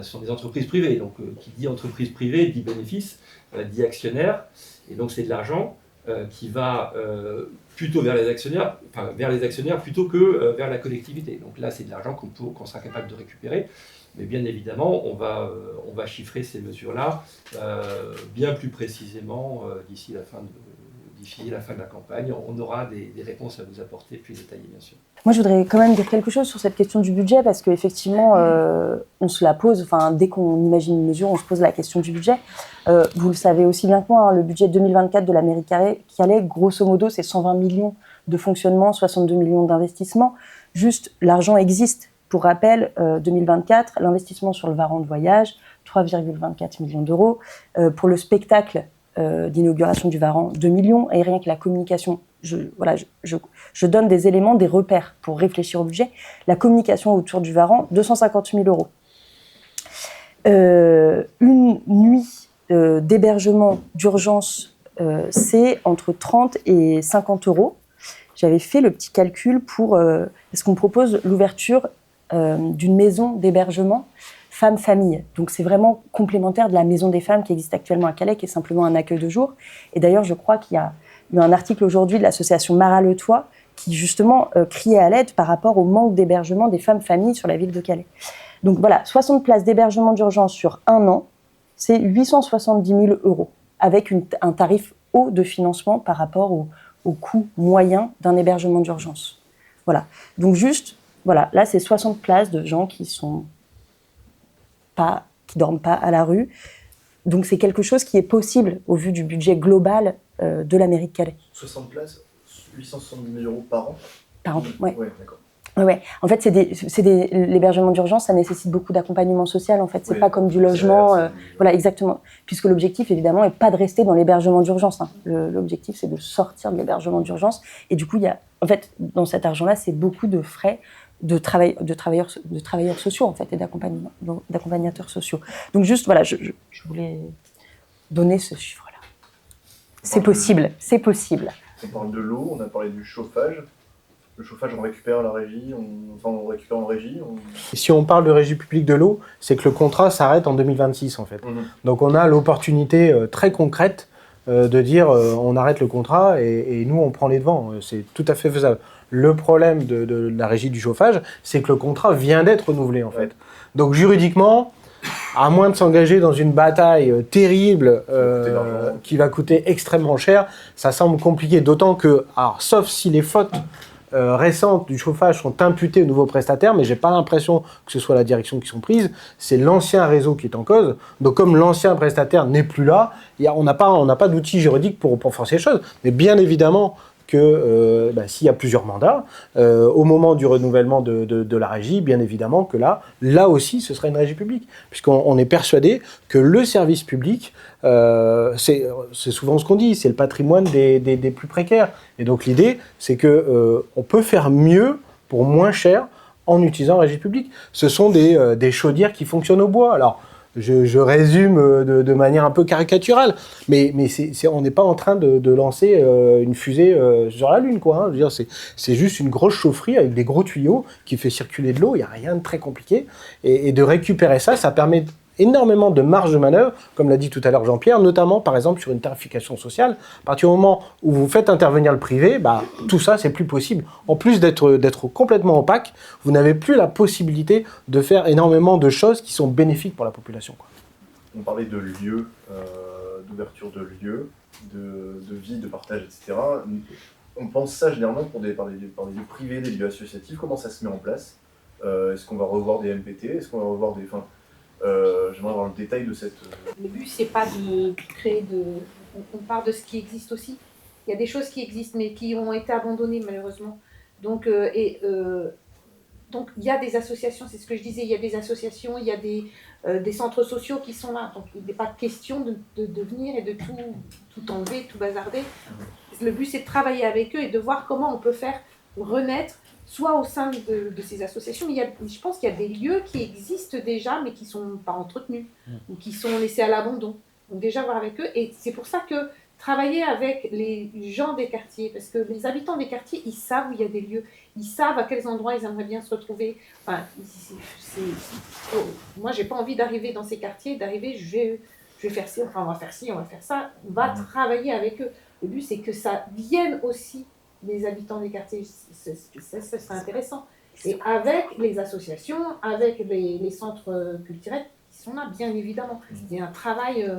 sont des entreprises privées. Donc qui dit entreprise privée dit bénéfice, dit actionnaire, et donc c'est de l'argent qui va plutôt vers les actionnaires, plutôt que vers la collectivité. Donc là, c'est de l'argent qu'on sera capable de récupérer. Mais bien évidemment, on va chiffrer ces mesures-là bien plus précisément d'ici la fin de la campagne. On aura des réponses à vous apporter plus détaillées, bien sûr. Moi, je voudrais quand même dire quelque chose sur cette question du budget, parce qu'effectivement, on se la pose, enfin, dès qu'on imagine une mesure, on se pose la question du budget. Vous le savez aussi bien que moi, hein, le budget 2024 de la mairie Calais, grosso modo, c'est 120 millions de fonctionnement, 62 millions d'investissement. Juste, l'argent existe. Pour rappel, 2024, l'investissement sur le Varan de voyage, 3,24 millions d'euros. Pour le spectacle d'inauguration du Varan, 2 millions. Et rien que la communication, je donne des éléments, des repères pour réfléchir au budget. La communication autour du Varan, 250 000 euros. Une nuit d'hébergement d'urgence, c'est entre 30 et 50 euros. J'avais fait le petit calcul parce qu'on propose l'ouverture d'une maison d'hébergement femmes-famille. Donc c'est vraiment complémentaire de la maison des femmes qui existe actuellement à Calais, qui est simplement un accueil de jour. Et d'ailleurs, je crois qu'il y a eu un article aujourd'hui de l'association Mara-le-Toit qui justement criait à l'aide par rapport au manque d'hébergement des femmes-familles sur la ville de Calais. Donc voilà, 60 places d'hébergement d'urgence sur un an, c'est 870 000 euros, avec un tarif haut de financement par rapport au coût moyen d'un hébergement d'urgence. Voilà. Donc juste, voilà, là c'est 60 places de gens qui dorment pas à la rue. Donc c'est quelque chose qui est possible au vu du budget global de la mairie de Calais. 60 places, 870 000 euros par an. Par an, ouais. Ouais, d'accord. Ouais. En fait, l'hébergement d'urgence, ça nécessite beaucoup d'accompagnement social. En fait, c'est pas comme du logement. Voilà, exactement. Puisque l'objectif, évidemment, est pas de rester dans l'hébergement d'urgence. Hein. L'objectif, c'est de sortir de l'hébergement d'urgence. Et du coup, il y a, en fait, dans cet argent-là, c'est beaucoup de frais de travailleurs sociaux, en fait, et d'accompagnateurs sociaux. Donc juste, voilà, je voulais donner ce chiffre-là. C'est possible, c'est possible. On parle de l'eau, on a parlé du chauffage. Le chauffage, on récupère la régie, on récupère en régie. Si on parle de régie publique de l'eau, c'est que le contrat s'arrête en 2026, en fait. Donc on a l'opportunité très concrète de dire on arrête le contrat et nous, on prend les devants. C'est tout à fait faisable. Le problème de la régie du chauffage, c'est que le contrat vient d'être renouvelé, en fait. Donc juridiquement, à moins de s'engager dans une bataille terrible qui va coûter extrêmement cher, ça semble compliqué. D'autant que, alors, sauf si les fautes récentes du chauffage sont imputées au nouveau prestataire, mais j'ai pas l'impression que ce soit la direction qui sont prises, c'est l'ancien réseau qui est en cause. Donc comme l'ancien prestataire n'est plus là, on n'a pas d'outils juridiques pour forcer les choses. Mais bien évidemment que s'il y a plusieurs mandats, au moment du renouvellement de la régie, bien évidemment que là aussi, ce sera une régie publique. Puisqu'on est persuadé que le service public, c'est souvent ce qu'on dit, c'est le patrimoine des plus précaires. Et donc l'idée, c'est qu'on peut faire mieux pour moins cher en utilisant la régie publique. Ce sont des chaudières qui fonctionnent au bois. Alors, je résume de manière un peu caricaturale, mais on n'est pas en train de lancer une fusée sur la Lune, quoi. Hein. Je veux dire, c'est juste une grosse chaufferie avec des gros tuyaux qui fait circuler de l'eau, il n'y a rien de très compliqué. Et de récupérer ça permet énormément de marge de manœuvre, comme l'a dit tout à l'heure Jean-Pierre, notamment par exemple sur une tarification sociale. À partir du moment où vous faites intervenir le privé, tout ça c'est plus possible. En plus d'être complètement opaque, vous n'avez plus la possibilité de faire énormément de choses qui sont bénéfiques pour la population, quoi. On parlait de lieux, d'ouverture de lieux, de vie, de partage, etc. On pense ça généralement par des lieux privés, des lieux associatifs. Comment ça se met en place? Est-ce qu'on va revoir des MPT? Est-ce qu'on va revoir des... j'aimerais avoir le détail de cette... Le but, c'est pas de créer on parle de ce qui existe aussi. Il y a des choses qui existent, mais qui ont été abandonnées, malheureusement. Donc, Donc il y a des associations, c'est ce que je disais, il y a des associations, il y a des centres sociaux qui sont là. Donc il n'est pas question de venir et de tout enlever, tout bazarder. Le but c'est de travailler avec eux et de voir comment on peut faire renaître, soit au sein de ces associations, mais je pense qu'il y a des lieux qui existent déjà mais qui ne sont pas entretenus ou qui sont laissés à l'abandon. Donc déjà voir avec eux, et c'est pour ça que travailler avec les gens des quartiers, parce que les habitants des quartiers, ils savent où il y a des lieux, ils savent à quels endroits ils aimeraient bien se retrouver. Enfin, moi, j'ai pas envie d'arriver dans ces quartiers, je vais faire ci, enfin on va faire ci, on va faire ça. On va travailler avec eux. Le but, c'est que ça vienne aussi des habitants des quartiers. Ça serait intéressant. Et avec les associations, avec les centres culturels qui sont là, bien évidemment. Il y a un travail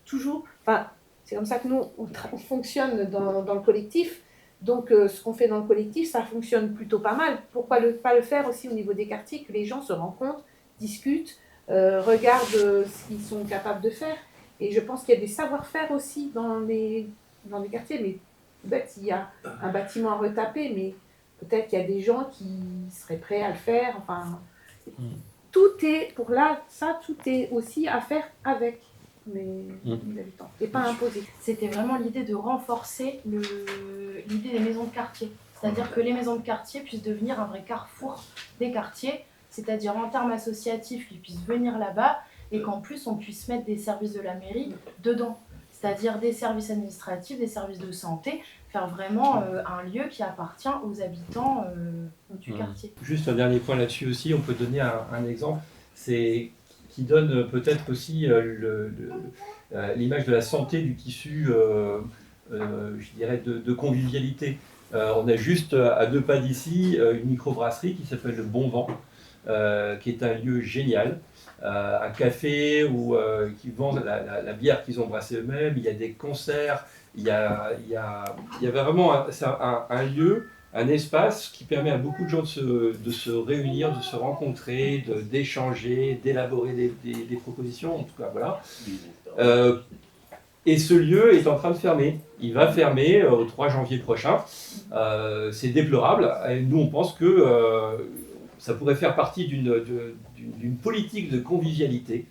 toujours... Enfin, c'est comme ça que nous, on fonctionne dans le collectif. Donc, ce qu'on fait dans le collectif, ça fonctionne plutôt pas mal. Pourquoi pas le faire aussi au niveau des quartiers, que les gens se rencontrent, discutent, regardent ce qu'ils sont capables de faire. Et je pense qu'il y a des savoir-faire aussi dans les quartiers. Mais peut-être il y a un bâtiment à retaper, mais peut-être qu'il y a des gens qui seraient prêts à le faire. Enfin, tout est, pour là, ça, tout est aussi à faire avec les habitants, et pas imposé. C'était vraiment l'idée de renforcer l'idée des maisons de quartier. C'est-à-dire que les maisons de quartier puissent devenir un vrai carrefour des quartiers, c'est-à-dire en termes associatifs, qu'ils puissent venir là-bas, et qu'en plus on puisse mettre des services de la mairie dedans. C'est-à-dire des services administratifs, des services de santé, faire vraiment un lieu qui appartient aux habitants du quartier. Juste un dernier point là-dessus aussi, on peut donner un exemple, c'est qui donne peut-être aussi l'image de la santé du tissu, je dirais, de convivialité. On a juste à 2 pas d'ici une microbrasserie qui s'appelle le Bon Vent, qui est un lieu génial. Un café qui vend la bière qu'ils ont brassée eux-mêmes, il y a des concerts, il y avait vraiment un lieu, un espace qui permet à beaucoup de gens de se réunir, de se rencontrer, d'échanger, d'élaborer des propositions, en tout cas voilà. Et ce lieu est en train de fermer. Il va fermer au 3 janvier prochain. C'est déplorable. Et nous, on pense que ça pourrait faire partie d'une politique de convivialité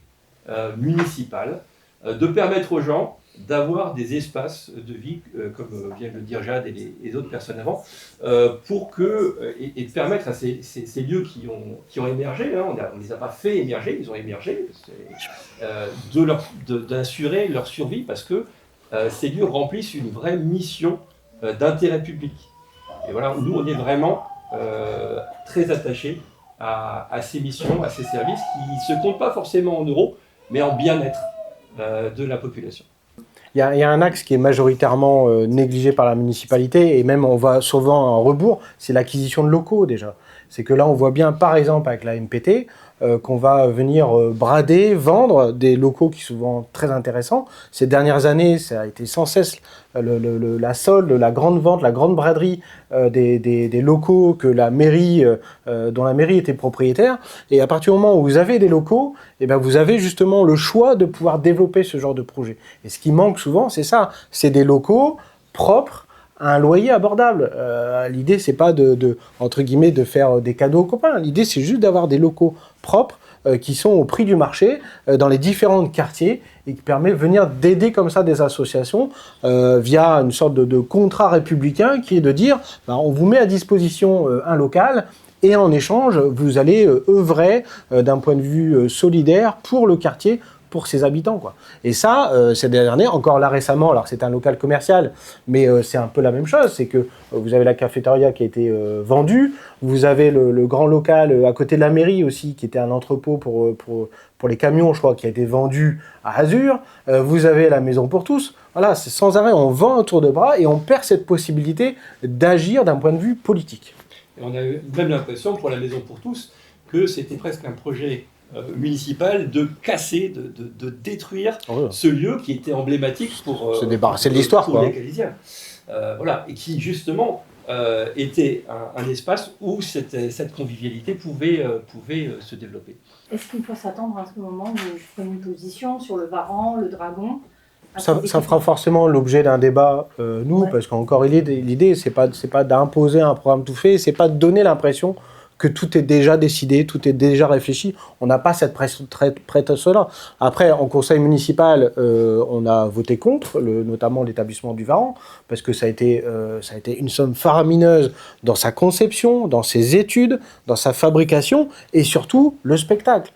municipale, de permettre aux gens d'avoir des espaces de vie, comme vient de le dire Jade et les autres personnes avant, et de permettre à ces lieux qui ont émergé, hein, on ne les a pas fait émerger, ils ont émergé, d'assurer leur survie parce que ces lieux remplissent une vraie mission d'intérêt public. Et voilà, nous on est vraiment très attachés à ces missions, à ces services qui ne se comptent pas forcément en euros, mais en bien-être de la population. Il y a un axe qui est majoritairement négligé par la municipalité, et même on va souvent en rebours, c'est l'acquisition de locaux déjà. C'est que là on voit bien par exemple avec la MPT qu'on va venir brader, vendre des locaux qui sont souvent très intéressants. Ces dernières années, ça a été sans cesse la solde, la grande vente, la grande braderie des locaux que la mairie, dont la mairie était propriétaire. Et à partir du moment où vous avez des locaux, eh ben vous avez justement le choix de pouvoir développer ce genre de projet. Et ce qui manque souvent, c'est ça, c'est des locaux propres, à un loyer abordable. L'idée, c'est pas entre guillemets, de faire des cadeaux aux copains. L'idée, c'est juste d'avoir des locaux propres qui sont au prix du marché dans les différents quartiers et qui permet de venir d'aider comme ça des associations via une sorte de contrat républicain qui est de dire on vous met à disposition un local et en échange, vous allez œuvrer d'un point de vue solidaire pour le quartier, pour ses habitants, quoi. Et ça, ces dernières années, encore là récemment, alors c'est un local commercial, mais c'est un peu la même chose, c'est que vous avez la cafétéria qui a été vendue, vous avez le grand local à côté de la mairie aussi, qui était un entrepôt pour les camions, je crois, qui a été vendu à Azur, vous avez la maison pour tous, voilà, c'est sans arrêt, on vend un tour de bras et on perd cette possibilité d'agir d'un point de vue politique. Et on a eu même l'impression, pour la maison pour tous, que c'était presque un projet municipal de casser, de détruire ce lieu qui était emblématique pour se débarrasser de l'histoire, pour les Calaisiens. Voilà, et qui justement était un espace où cette convivialité pouvait se développer. Est-ce qu'il faut s'attendre à ce moment où vous prenez une position sur le Varan, le Dragon? Ça fera forcément l'objet d'un débat, parce qu'encore l'idée, c'est pas d'imposer un programme tout fait, c'est pas de donner l'impression que tout est déjà décidé, tout est déjà réfléchi. On n'a pas cette pression-là. Après, en conseil municipal, on a voté contre, notamment l'établissement du Varan, parce que ça a été une somme faramineuse dans sa conception, dans ses études, dans sa fabrication, et surtout le spectacle.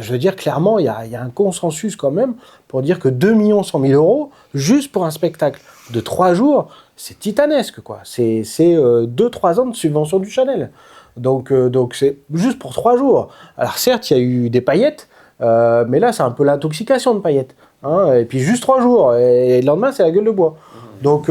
Je veux dire, clairement, il y a un consensus quand même pour dire que 2 100 000 € juste pour un spectacle de 3 jours, c'est titanesque, quoi. C'est 2-3 ans de subvention du Chanel. Donc c'est juste pour 3 jours. Alors certes, il y a eu des paillettes, mais là, c'est un peu l'intoxication de paillettes. Hein, et puis juste 3 jours, et le lendemain, c'est la gueule de bois. Donc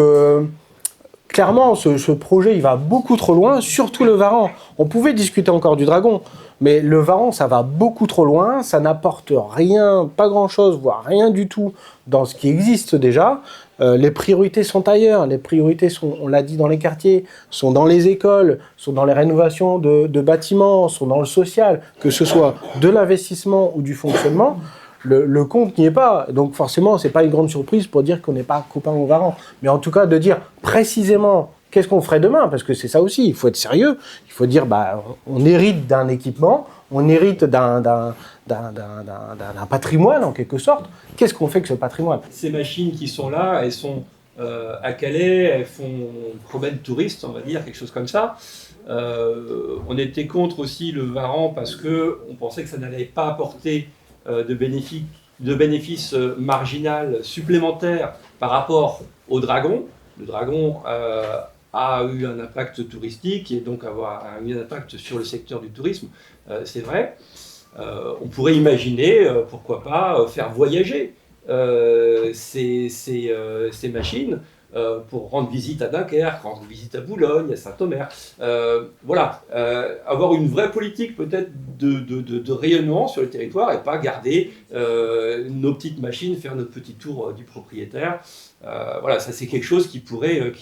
clairement, ce projet, il va beaucoup trop loin, surtout le Varan. On pouvait discuter encore du Dragon, mais le Varan, ça va beaucoup trop loin, ça n'apporte rien, pas grand-chose, voire rien du tout dans ce qui existe déjà. Les priorités sont ailleurs, les priorités sont, on l'a dit, dans les quartiers, sont dans les écoles, sont dans les rénovations de bâtiments, sont dans le social, que ce soit de l'investissement ou du fonctionnement. Le compte n'y est pas, donc forcément, c'est pas une grande surprise pour dire qu'on n'est pas copains au Varan. Mais en tout cas, de dire précisément qu'est-ce qu'on ferait demain, parce que c'est ça aussi, il faut être sérieux, il faut dire, on hérite d'un équipement, on hérite d'un patrimoine en quelque sorte. Qu'est-ce qu'on fait avec ce patrimoine ? Ces machines qui sont là, elles sont à Calais, elles promènent touristes, on va dire, quelque chose comme ça. On était contre aussi le Varan parce qu'on pensait que ça n'allait pas apporter de bénéfices marginal supplémentaires par rapport au Dragon. Le Dragon a eu un impact touristique et donc a eu un impact sur le secteur du tourisme, c'est vrai. On pourrait imaginer, pourquoi pas, faire voyager ces machines pour rendre visite à Dunkerque, rendre visite à Boulogne, à Saint-Omer. Voilà, avoir une vraie politique peut-être de rayonnement sur le territoire et pas garder nos petites machines, faire notre petit tour du propriétaire. Voilà, ça c'est quelque chose qui pourrait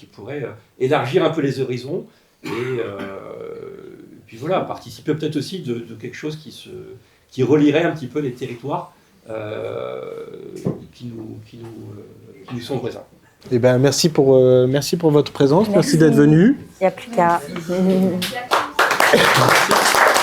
élargir un peu les horizons et puis voilà, participer peut-être aussi de quelque chose qui relierait un petit peu les territoires qui nous sont voisins. Eh ben, merci pour votre présence, merci d'être venu. Il n'y a plus qu'à. Merci.